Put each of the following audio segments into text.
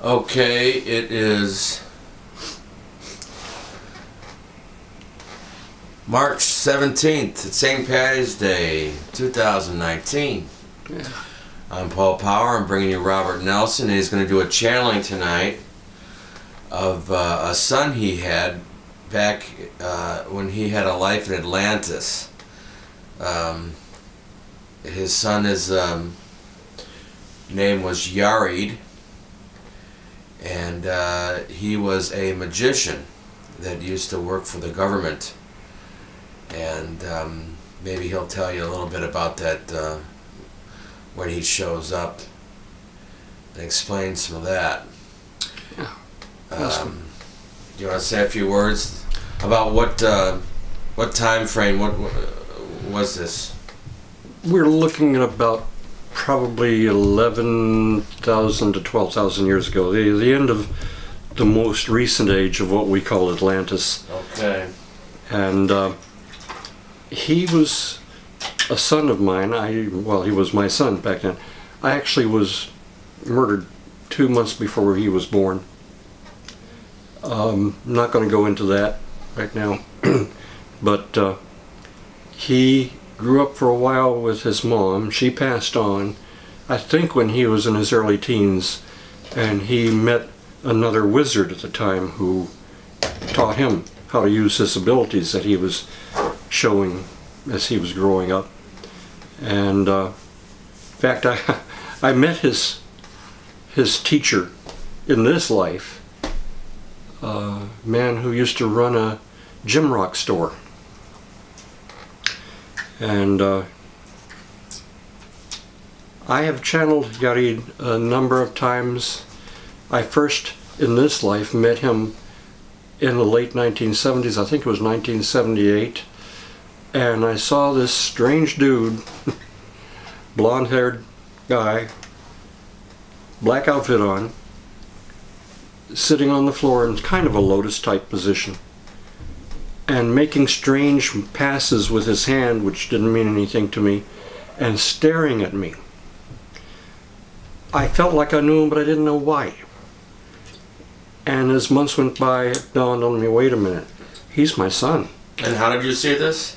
Okay, it is March 17th. It's St. Patty's Day, 2019. Yeah. I'm Paul Power. I'm bringing you Robert Nelson. He's going to do a channeling tonight of a son he had back when he had a life in Atlantis. His son, name was Yarried, and he was a magician that used to work for the government. And maybe he'll tell you a little bit about that when he shows up and explain some of that. Yeah. Do you want to say a few words about what time frame? What was this? We're looking at about probably 11,000 to 12,000 years ago, the end of the most recent age of what we call Atlantis. Okay. And he was a son of mine. He was my son back then. I actually was murdered 2 months before he was born. I'm not going to go into that right now, but he grew up for a while with his mom. She passed on, I think, when he was in his early teens, and he met another wizard at the time who taught him how to use his abilities that he was showing as he was growing up. And in fact, I met his teacher in this life, a man who used to run a gym rock store. And I have channeled Yarried a number of times. I first, in this life, met him in the late 1970s. I think it was 1978. And I saw this strange dude, blonde-haired guy, black outfit on, sitting on the floor in kind of a lotus-type position, and making strange passes with his hand, which didn't mean anything to me, and staring at me. I felt like I knew him, but I didn't know why. And as months went by, it dawned on me, wait a minute, he's my son. And how did you see this?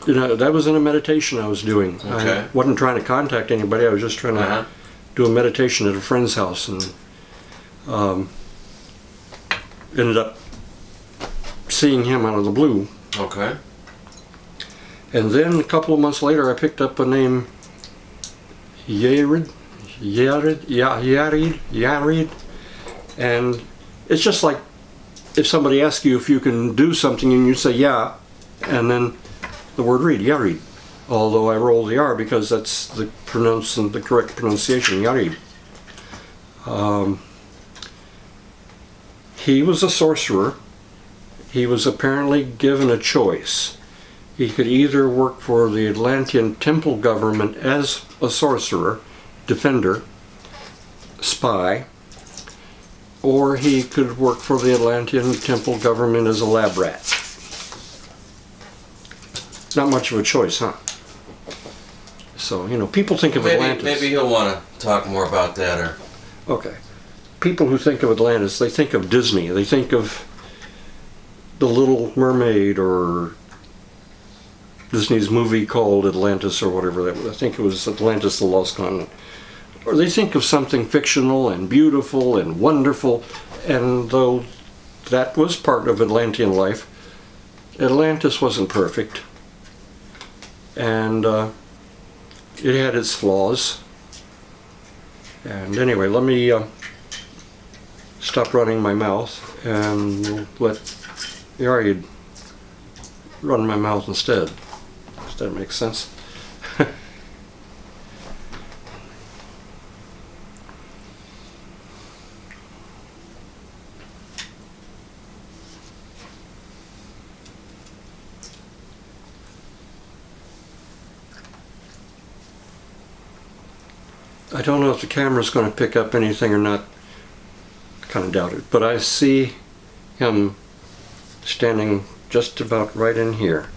You know, that was in a meditation I was doing. Okay. I wasn't trying to contact anybody, I was just trying to do a meditation at a friend's house, and ended up seeing him out of the blue. Okay. And then a couple of months later, I picked up a name, Yarried, and it's just like if somebody asks you if you can do something and you say yeah, and then the word read, Yarried. Although I roll the R because that's the correct pronunciation, Yarried. He was a sorcerer. He was apparently given a choice. He could either work for the Atlantean temple government as a sorcerer, defender, spy, or he could work for the Atlantean temple government as a lab rat. Not much of a choice, huh? So, you know, people think of Atlantis. Maybe he'll want to talk more about that. Or okay. People who think of Atlantis, they think of Disney. They think of The Little Mermaid or Disney's movie called Atlantis or whatever that was. I think it was Atlantis, the Lost Continent. Or they think of something fictional and beautiful and wonderful, and though that was part of Atlantean life, Atlantis wasn't perfect, and it had its flaws. And anyway, let me stop running my mouth and let Yarried run my mouth instead. Does that make sense? I don't know if the camera's going to pick up anything or not. I kind of doubt it. But I see him standing just about right in here.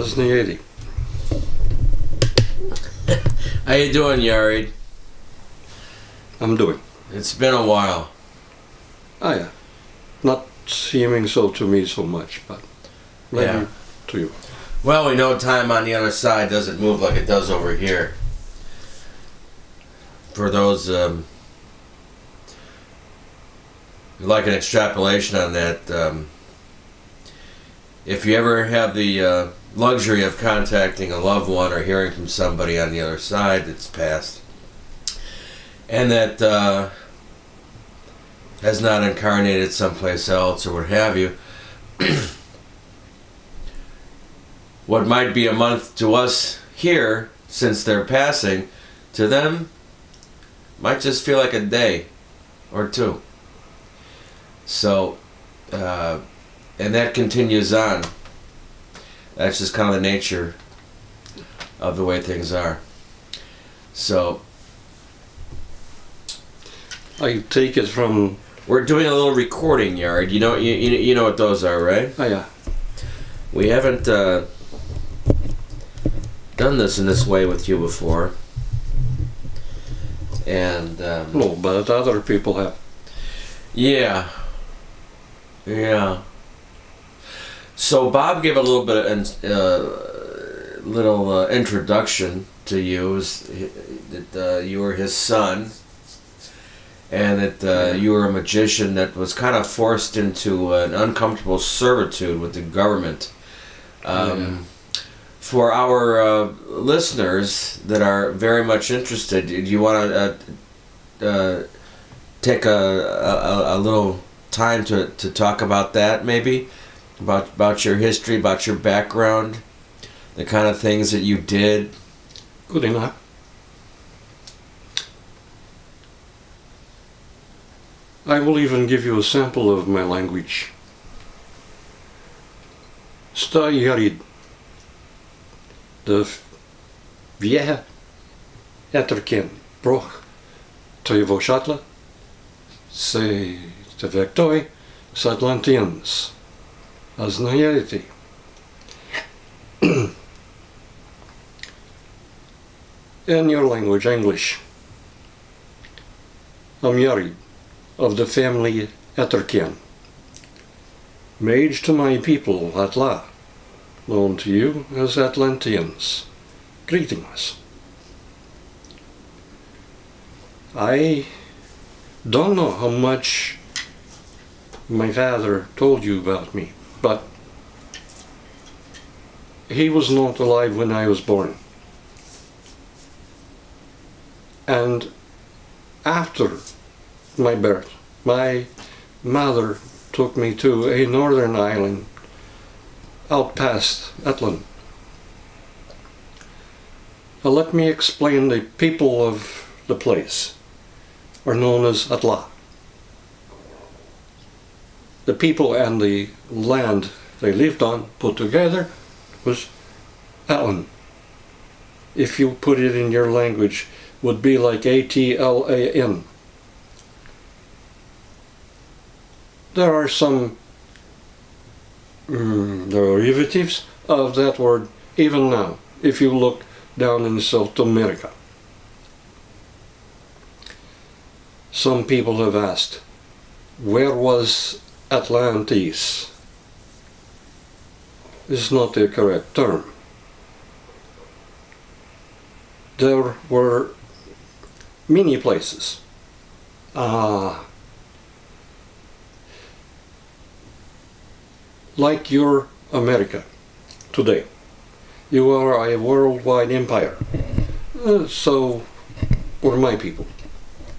Asnieri. How you doing, Yarried? I'm doing. It's been a while. Ah, yeah. Not seeming so to me so much, but maybe Yeah. to you. Well, we know time on the other side doesn't move like it does over here. For those who like an extrapolation on that, if you ever have the luxury of contacting a loved one or hearing from somebody on the other side that's passed, and that has not incarnated someplace else or what have you, what might be a month to us here, since they're passing, to them might just feel like a day or two. So, and that continues on. That's just kind of the nature of the way things are. So, I take it from... we're doing a little recording, Yard. You know what those are, right? Ah, yeah. We haven't done this in this way with you before. And, No, but other people have. yeah. Yeah. So Bob gave a little bit of introduction to you, that you were his son, and that you were a magician that was kind of forced into an uncomfortable servitude with the government. For our listeners that are very much interested, do you want to take a little time to talk about that, maybe? About your history, about your background, the kind of things that you did? Good enough. I will even give you a sample of my language. Sta Yarried. De vieja etterken broch te voshatla se te vectoi Atlantians as nayeriti. In your language, English, I'm Yarried, of the family Etterken, mage to my people Atla, known to you as Atlanteans. Greetings. I don't know how much my father told you about me, but he was not alive when I was born. And after my birth, my mother took me to a northern island out past Atlantis. Now let me explain. The people of the place are known as Atla. The people and the land they lived on put together was Atlan. If you put it in your language, would be like Atlan. There are some derivatives of that word even now, if you look down in South America. Some people have asked, where was Atlantis? This is not the correct term. There were many places. Like your America today. You are a worldwide empire. So were my people.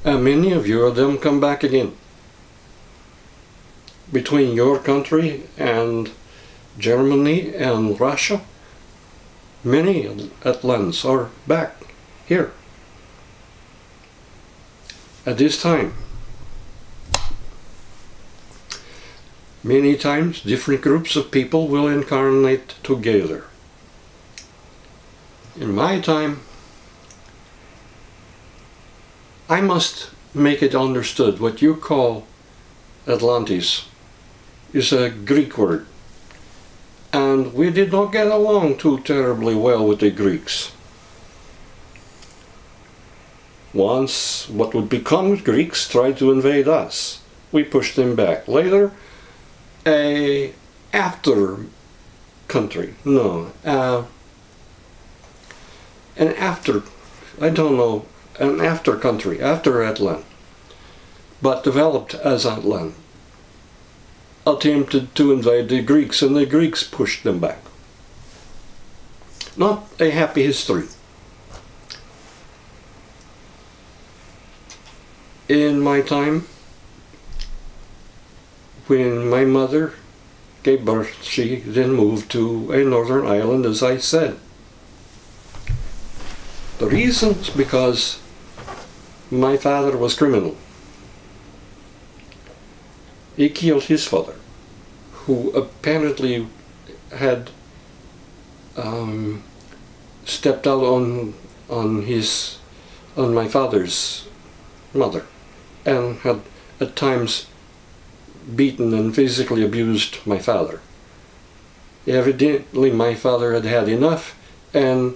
And many of you of them come back again. Between your country and Germany and Russia, many Atlants are back here. At this time, many times different groups of people will incarnate together. In my time, I must make it understood what you call Atlantis is a Greek word. And we did not get along too terribly well with the Greeks. Once what would become Greeks tried to invade us. We pushed them back. Later, an after country, no, an after, I don't know, an after country, after Atlantis, but developed as Atlantis, attempted to invade the Greeks, and the Greeks pushed them back. Not a happy history. In my time, when my mother gave birth, she then moved to a northern island, as I said. The reason is because my father was criminal. He killed his father, who apparently had stepped out on my father's mother, and had at times beaten and physically abused my father. Evidently my father had had enough and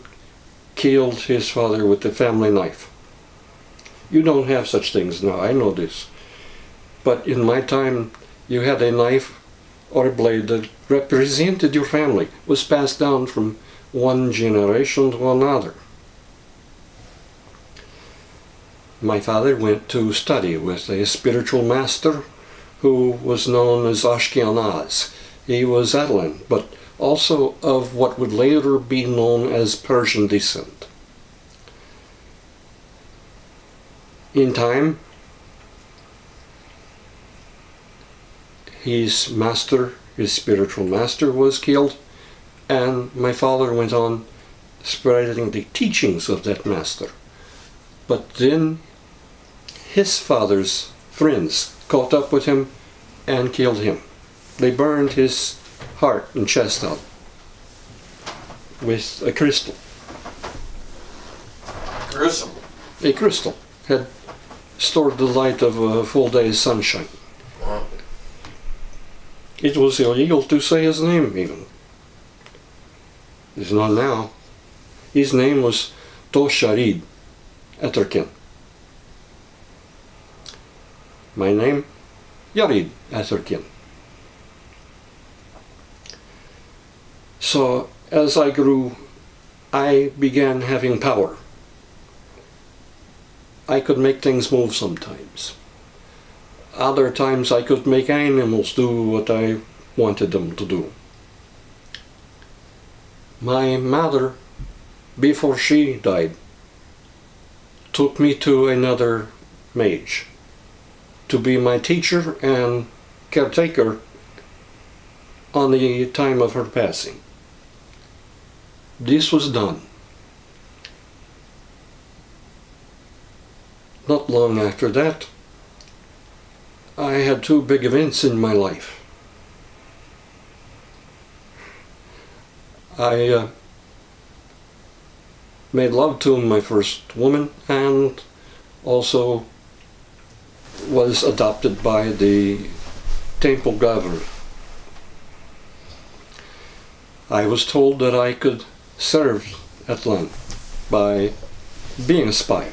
killed his father with the family knife. You don't have such things now, I know this. But in my time, you had a knife or a blade that represented your family, was passed down from one generation to another. My father went to study with a spiritual master who was known as Ashkenaz. He was Atlan, but also of what would later be known as Persian descent. In time, his master, his spiritual master, was killed, and my father went on spreading the teachings of that master. But then his father's friends caught up with him and killed him. They burned his heart and chest out with a crystal. Gruesome. A crystal had stored the light of a full day's sunshine. Wow. It was illegal to say his name even. It's not now. His name was Yarried, Atterkin. My name, Yarried Atterkin. So as I grew, I began having power. I could make things move sometimes. Other times I could make animals do what I wanted them to do. My mother, before she died, took me to another mage to be my teacher and caretaker on the time of her passing. This was done. Not long after that, I had two big events in my life. I made love to my first woman and also was adopted by the temple governor. I was told that I could serve Atlantis by being a spy,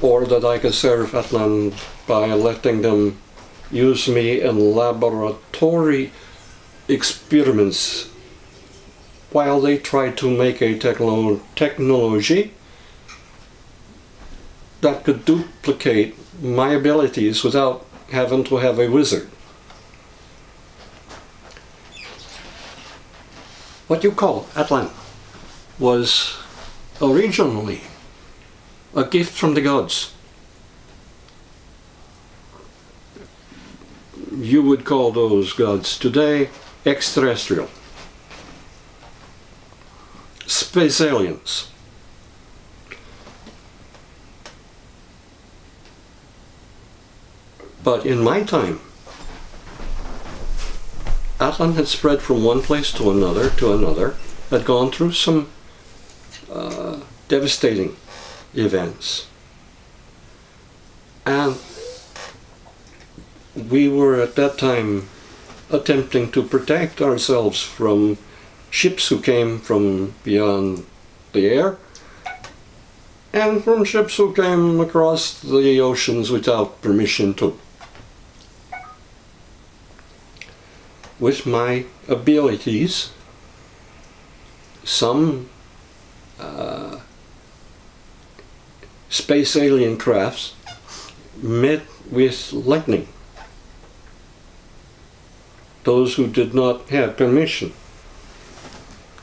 or that I could serve Atlantis by letting them use me in laboratory experiments while they tried to make a technology that could duplicate my abilities without having to have a wizard. What you call Atlantis was originally a gift from the gods. You would call those gods today extraterrestrial, space aliens. But in my time, Atlantis had spread from one place to another, had gone through some devastating events. And we were at that time attempting to protect ourselves from ships who came from beyond the air, and from ships who came across the oceans without permission too. With my abilities, some space alien crafts met with lightning. Those who did not have permission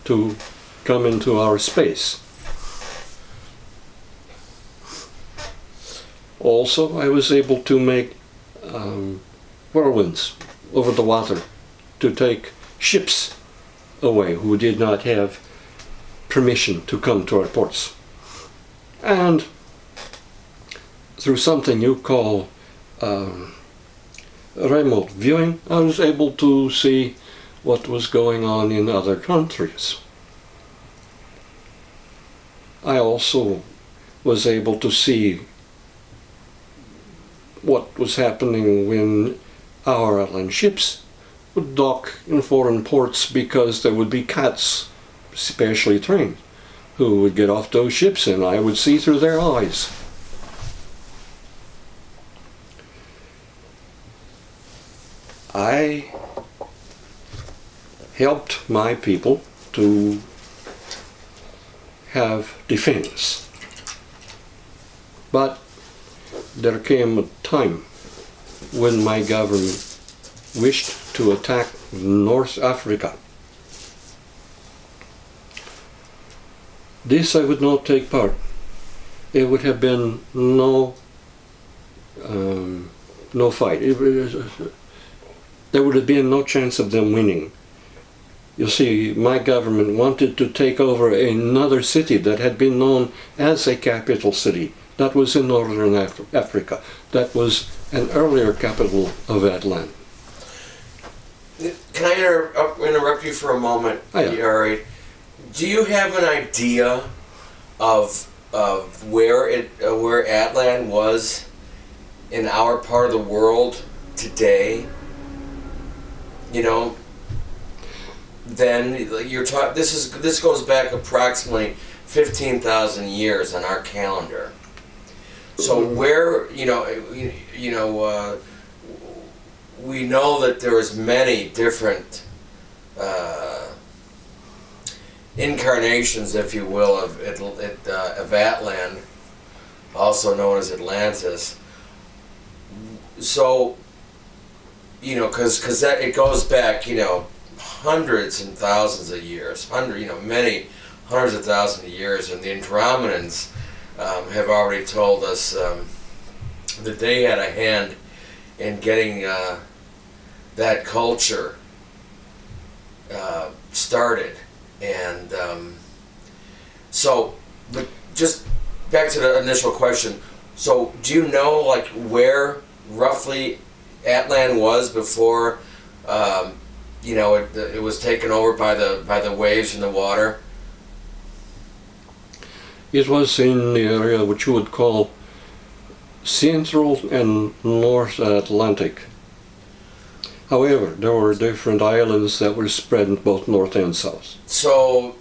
to come into our space. Also, I was able to make whirlwinds over the water to take ships away who did not have permission to come to our ports. And through something you call remote viewing, I was able to see what was going on in other countries. I also was able to see what was happening when our Atlantis ships would dock in foreign ports, because there would be cats, specially trained, who would get off those ships, and I would see through their eyes. I helped my people to have defense. But there came a time when my government wished to attack North Africa. This I would not take part. There would have been no fight. There would have been no chance of them winning. You see, my government wanted to take over another city that had been known as a capital city. That was in northern Africa. That was an earlier capital of Atlantis. Can I interrupt you for a moment, Yarried? Do you have an idea of where Atlantis was in our part of the world today? You know, then you're talking. This goes back approximately 15,000 years on our calendar. So where we know that there is many different incarnations, if you will, of Atlantis, also known as Atlantis. So, because that it goes back, hundreds and thousands of years, many hundreds of thousands of years, and the Andromedans have already told us that they had a hand in getting that culture started. And but just back to the initial question. So, do you know where roughly Atlantis was before it was taken over by the waves and the water? It was in the area which you would call Central and North Atlantic. However, there were different islands that were spread in both north and south. So,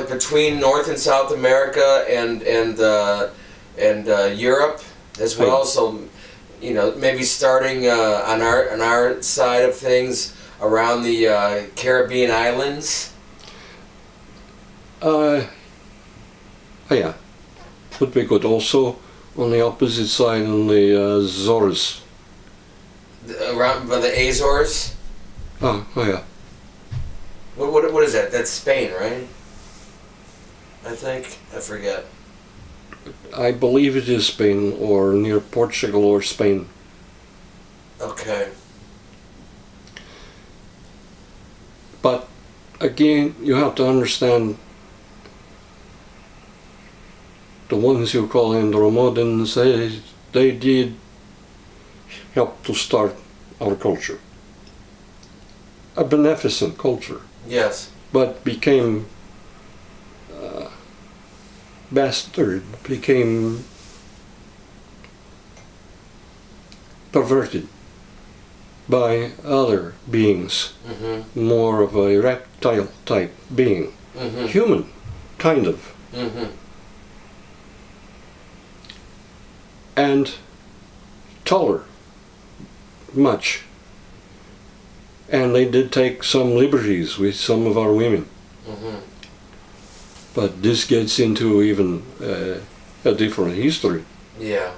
between North and South America and Europe as well. Right. So, maybe starting on our side of things around the Caribbean islands. Yeah, would be good. Also, on the opposite side, on the Azores. Around by the Azores. Oh yeah. What is that? That's Spain, right? I think. I forget. I believe it is Spain, or near Portugal or Spain. Okay. But again, you have to understand, the ones you call Andromedans, they did help to start our culture. A beneficent culture. Yes. But became bastard, became perverted by other beings, Mm-hmm. more of a reptile type being, Mm-hmm. human, kind of, Mm-hmm. and taller, much. And they did take some liberties with some of our women. Mm-hmm. But this gets into even a different history. Yeah.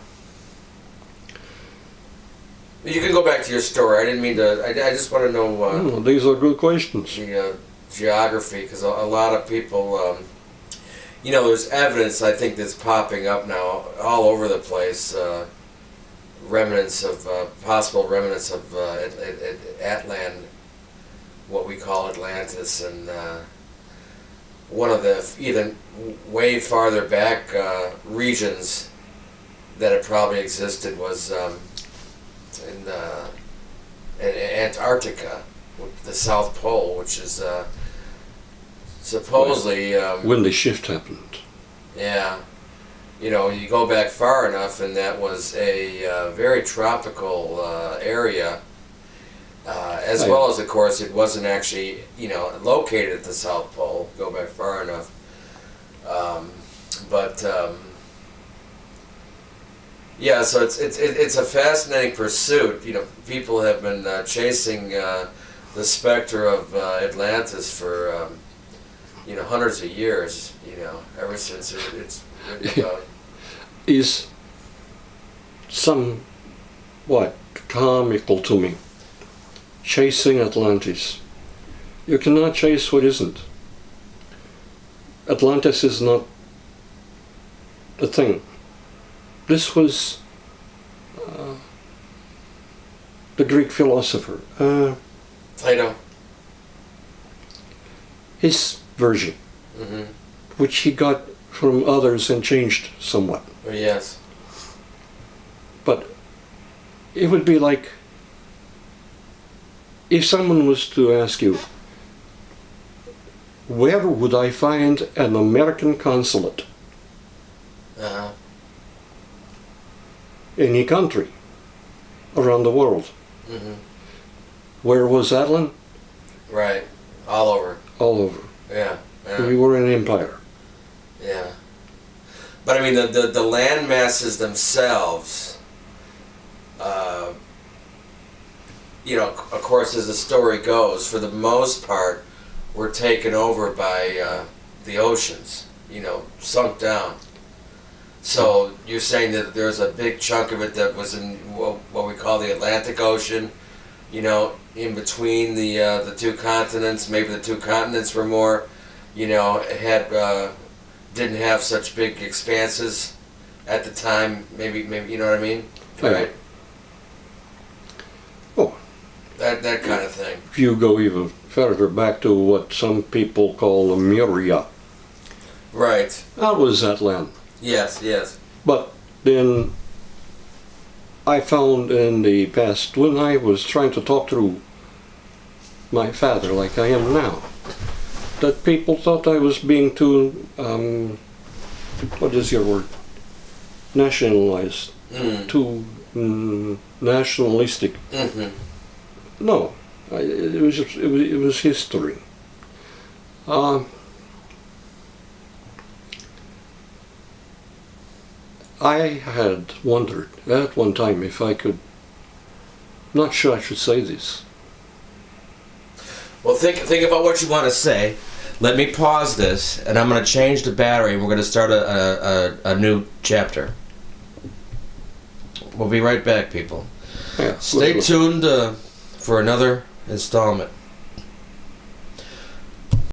You can go back to your story. I didn't mean to. I just want to know These are good questions. the geography, because a lot of people, there's evidence I think that's popping up now all over the place. Remnants of possible remnants of what we call Atlantis, and one of the even way farther back regions that it probably existed was in Antarctica, the South Pole, which is supposedly When the shift happened. yeah. You go back far enough, and that was a very tropical area, as well as, of course, it wasn't actually, located at the South Pole. Go back far enough, yeah. So it's a fascinating pursuit. People have been chasing the specter of Atlantis for hundreds of years. Ever since it's written about. Is somewhat comical to me. Chasing Atlantis. You cannot chase what isn't. Atlantis is not a thing. This was the Greek philosopher, Plato. his version, Mm-hmm. which he got from others and changed somewhat. Yes. But it would be like if someone was to ask you, where would I find an American consulate? Uh-huh. Any country around the world. Mm-hmm. Where was Atlan? Right. All over. All over. Yeah. We were an empire. Yeah. But I mean, the land masses themselves, of course, as the story goes, for the most part, were taken over by the oceans, sunk down. So you're saying that there's a big chunk of it that was in what we call the Atlantic Ocean, in between the two continents. Maybe the two continents were more, didn't have such big expanses at the time. Maybe you know what I mean, right? Oh, that kind of thing. if you go even further back to what some people call Lemuria, Right. that was Atlan. Yes. Yes. But then I found in the past, when I was trying to talk through my father like I am now, that people thought I was being too, what is your word? Nationalized. Mm. Too nationalistic. Mm-hmm. No, it was history. I had wondered at one time if I could. Not sure I should say this. Well, think about what you want to say. Let me pause this, and I'm going to change the battery, and we're going to start a new chapter. We'll be right back, people. Yeah, Stay tuned for another installment.